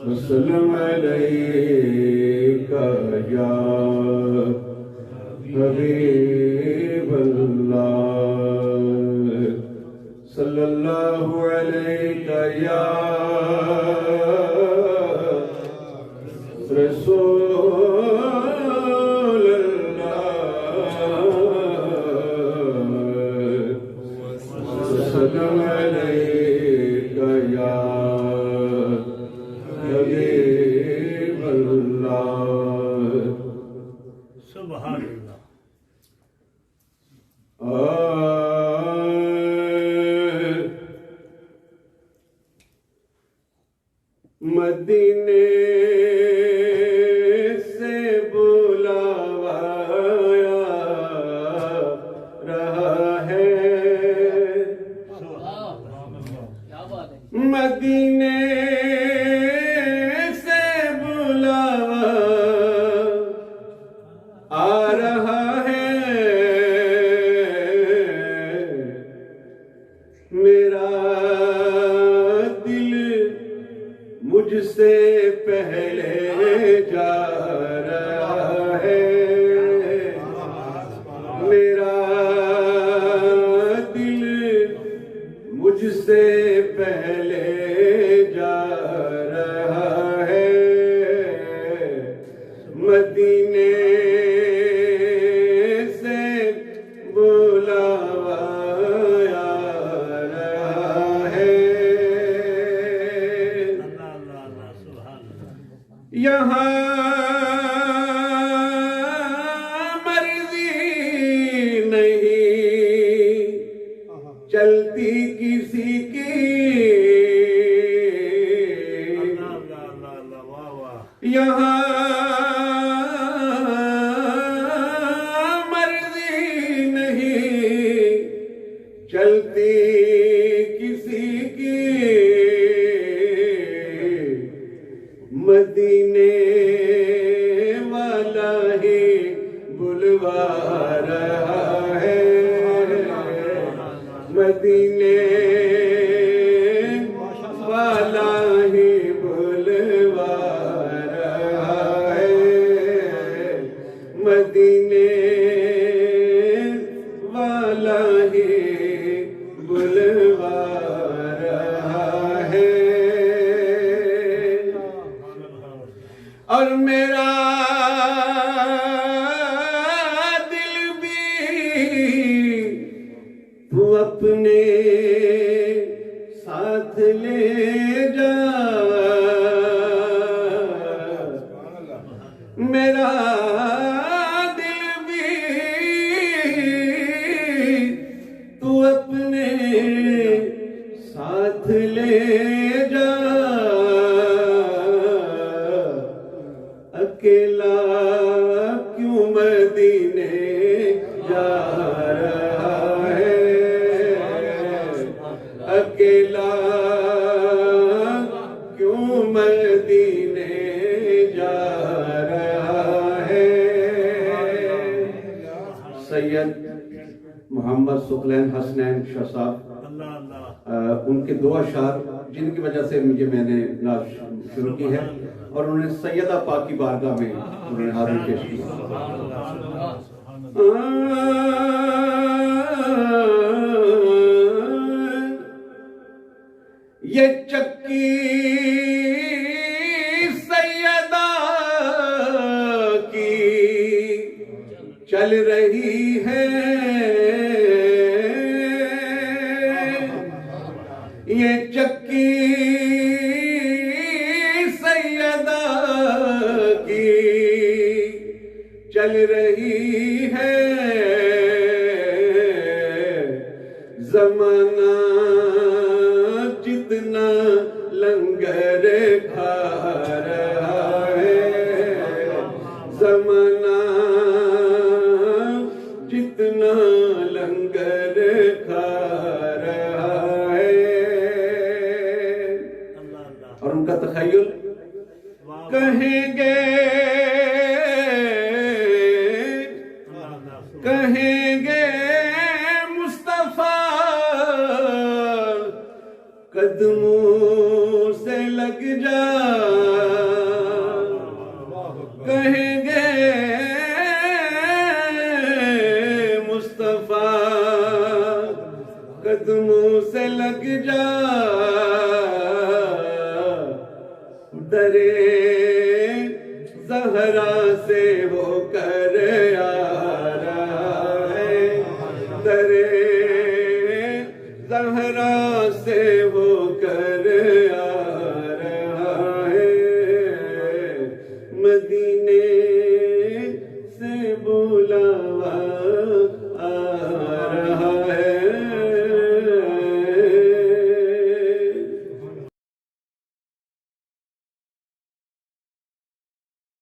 वसल्लम अलैका या हबीबल्लाह सल्लल्लाहु अलैका या मदीने से बुलावाया रहा है, मदीने से बुलावा आ रहा है, मेरा मुझसे पहले जा रहा है, मेरा दिल मुझसे पहले जा रहा है, मदीने से बुलावा यहाँ मर्जी नहीं चलती किसी की, यहाँ मर्जी नहीं चलती किसी की, मदीने वाला ही बुलवा रहा है, मदीने वाला ही बुलवा रहा है, मदीने वाला ही बुलवा रहा है। और मेरा दिल भी तू अपने साथ ले जा, मेरा दिल भी तू अपने साथ ले जा, अकेला क्यों मदीने जा रहा है, अकेला क्यों मदीने जा रहा है। सैयद मोहम्मद सुखलैन हसनैन शाह साहब, उनके दो अशार जिनकी वजह से मैंने नाज शुरू की है, और उन्होंने सैयदा पाक की बारगाह में उन्होंने हाजिर पेश किया। ये चक्की सैयदा की चल रही है, ये चक्की सैयदा की चल रही है, जमाना जितना लंगर खा रहा है, जमाना जितना लंगर खा रहा है। और उनका तखय्युल कहेंगे कहेंगे मुस्तफा कदमों से लग जा, कहेंगे मुस्तफा, कदमों से लग जा, दरे ज़हरा से होकर आ रहा है, दरे ज़हरा से होकर आ रहा है, मदीने